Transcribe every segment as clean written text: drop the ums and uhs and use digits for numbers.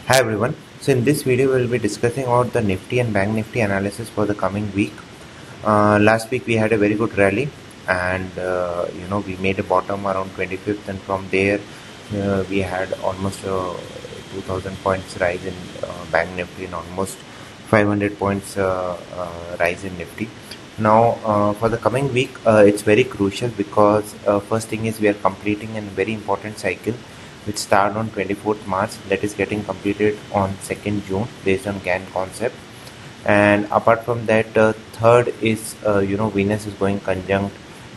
Hi everyone. So in this video we will be discussing about the Nifty and Bank Nifty analysis for the coming week. Last week we had a very good rally, and we made a bottom around 25th, and from there we had almost 2,000 points rise in Bank Nifty and almost 500 points rise in Nifty. Now for the coming week, it's very crucial because first thing is we are completing a very important cycle which start on 24th March, that is getting completed on 2nd June based on GAN concept. And apart from that, third is Venus is going conjunct,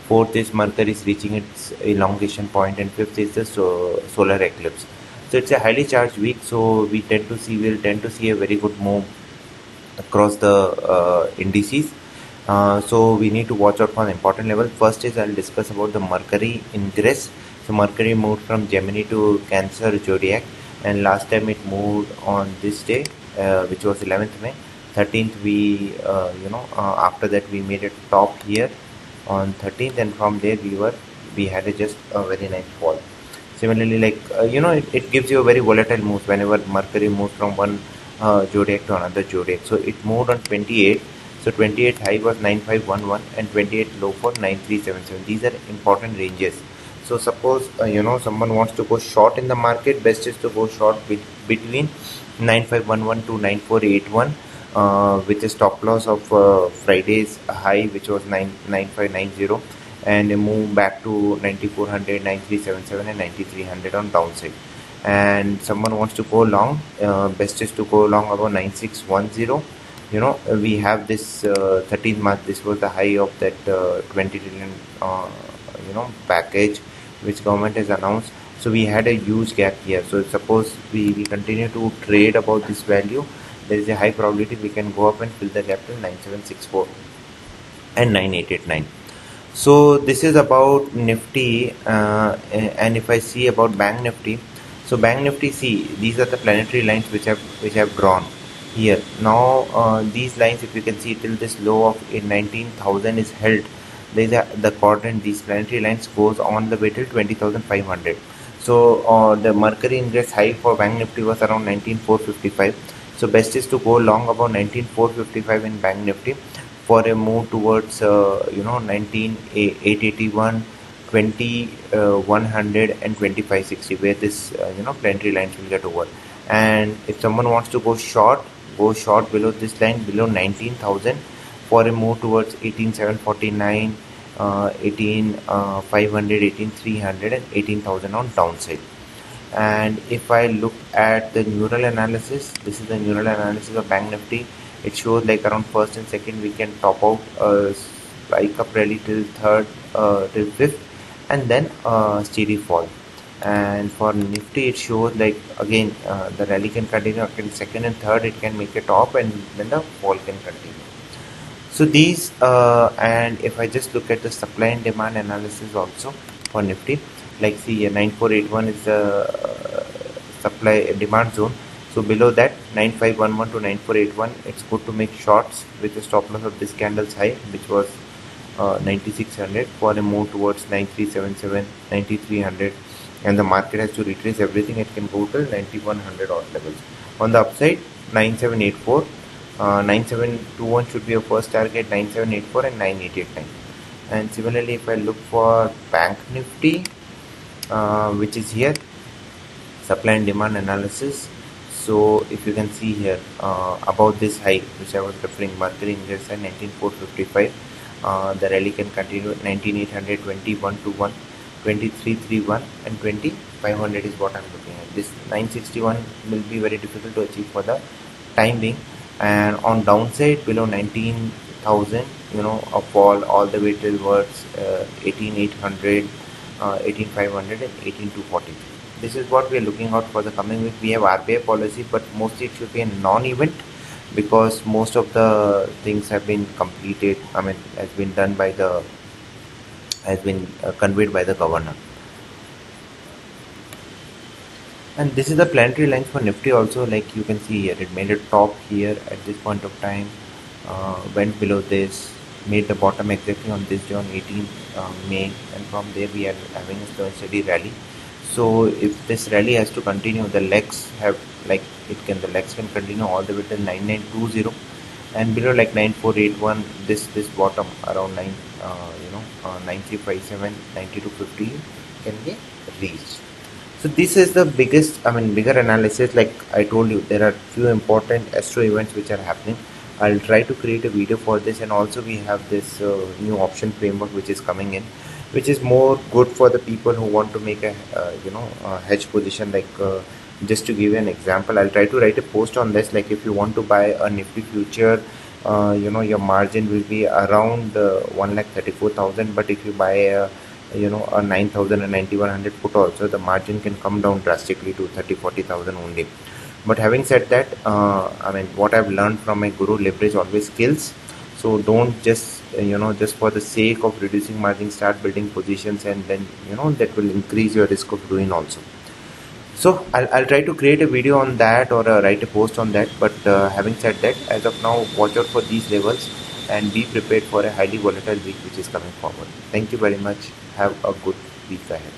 fourth is Mercury is reaching its elongation point, and fifth is the solar eclipse. So it's a highly charged week, so we'll tend to see a very good move across the indices. So we need to watch out for an important level. First is I'll discuss about the Mercury ingress. So Mercury moved from Gemini to Cancer zodiac, and last time it moved on this day, which was 11th May. 13th after that we made a top here on 13th, and from there we had just a very nice fall. Similarly, it gives you a very volatile move whenever Mercury moves from one zodiac to another zodiac. So it moved on 28. So 28 high was 9511 and 28 low for 9377. These are important ranges. So suppose someone wants to go short in the market, best is to go short between 9511 to 9481 with a stop loss of Friday's high, which was 9590, and a move back to 9400, 9377 and 9300 on downside. And someone wants to go long, best is to go long about 9610. We have this 13th March, this was the high of that 20 trillion package which government has announced. So we had a huge gap here. So suppose we continue to trade about this value, there is a high probability we can go up and fill the gap till 9764 and 9889. So this is about Nifty, and if I see about Bank Nifty, so Bank Nifty, see, these are the planetary lines which have drawn here. Now these lines, if you can see, till this low of 19,000 is held. The quadrant, these planetary lines goes on the way till 20,500. So the Mercury index high for Bank Nifty was around 19,455. So best is to go long about 19,455 in Bank Nifty for a move towards 19,881, 20,100 and 2560, where this planetary lines will get over. And if someone wants to go short below this line, below 19,000, for a move towards 18,749, 18,500, 18,300 and 18,000 on downside. And if I look at the neural analysis, this is the neural analysis of Bank Nifty. It shows like around first and second we can top out spike up rally till third till fifth, and then steady fall. And for Nifty it shows like again the rally can continue in second and third, it can make a top, and then the fall can continue. So these and if I just look at the supply and demand analysis also for Nifty, like see here 9481 is the supply demand zone. So below that 9511 to 9481, it's good to make shorts with a stop loss of this candle's high, which was 9600, for a move towards 9377, 9300, and the market has to retrace everything. It can go till 9100 odd levels. On the upside, 9784, 9721 should be a first target, 9784 and 9889. And similarly, if I look for Bank Nifty, which is here, supply and demand analysis. So if you can see here about this high which I was referring, Mercury index at 19,455, the rally can continue at 19,800, 2121, 2331 and 2500 is what I'm looking at. This 961 will be very difficult to achieve for the time being. And on downside below 19,000, a fall all the way towards 18,800, 18,500 and 18,240. This is what we are looking out for the coming week. We have RBI policy, but mostly it should be a non-event because most of the things have been completed. I mean, has been conveyed by the governor. And this is the planetary lines for Nifty also. Like you can see here, it made a top here at this point of time, went below this, made the bottom exactly on this day on 18th May, and from there we are having a slow and steady rally. So if this rally has to continue, the legs have like the legs can continue all the way till 9920, and below like 9481, this bottom around 9357, 9250 can be reached. So this is the biggest, I mean, bigger analysis. Like I told you, there are few important astro events which are happening. I'll try to create a video for this, and also we have this new option framework which is coming in, which is more good for the people who want to make a hedge position. Like just to give you an example, I'll try to write a post on this. Like if you want to buy a Nifty future, your margin will be around 1,34,000. But if you buy a 9,000 and 9,100 put also, the margin can come down drastically to 30,000-40,000 only. But having said that, I mean, what I've learned from my guru, leverage always kills. So don't just just for the sake of reducing margin, start building positions, and then that will increase your risk of ruin also. So I'll try to create a video on that, or write a post on that. But having said that, as of now, watch out for these levels and be prepared for a highly volatile week which is coming forward. Thank you very much. Have a good week ahead.